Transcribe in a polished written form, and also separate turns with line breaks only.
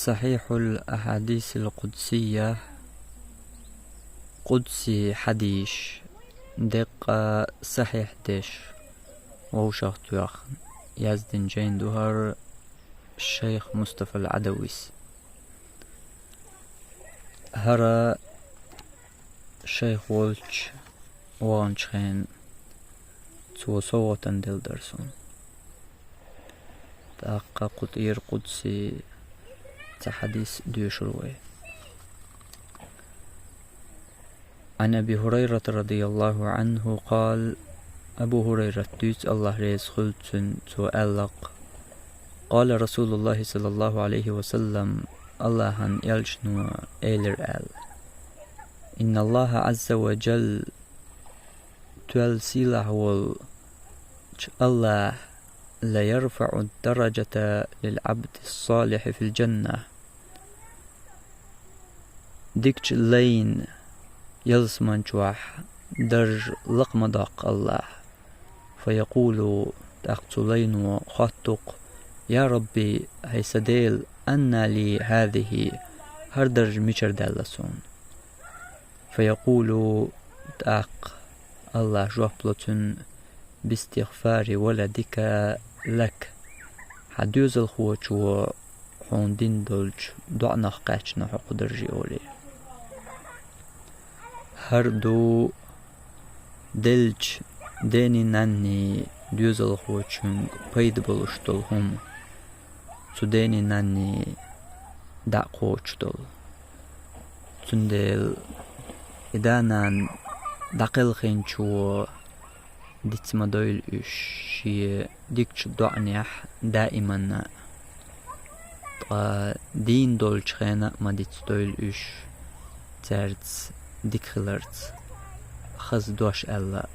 صحيح الأحاديث القدسية قدسي حديش دقة صحيح ديش ووشخت ياخ يزدن جين دوهر الشيخ مصطفى العدويس هرا الشيخ وولش وانشخين تو صوتن دل درسون تاقا قطير قدسي تحديث ديوشروي عن أبي هريرة رضي الله عنه قال أبو هريرة دوت الله ريز خلتن تؤلق قال رسول الله صلى الله عليه وسلم الله هن يلشنو إيلر آل إن الله عز وجل تول سيله الله لا يرفع الدرجة للعبد الصالح في الجنة ديكش لين يلسمن جواح درج لقمدق الله فيقول تقتلين وخطق يا ربي هيسديل أن لي هذه هر درج ميشر دالسون فيقول تاق الله جوابلتن باستغفار ولدك لك حدوز الخوش و حوندين دولج دعناخ قاچنا حق درجي أولي هر دو دلج ديني ناني دوز الخوشن قيد بلشتل هم ديني ناني دع قوشتل تندل إدانان دقل خينشو ديت مدويل شي ديكش دعنيح دائما دين دولج خينا ما ديت دويل ترتس ديك خلرت خز دوش ألا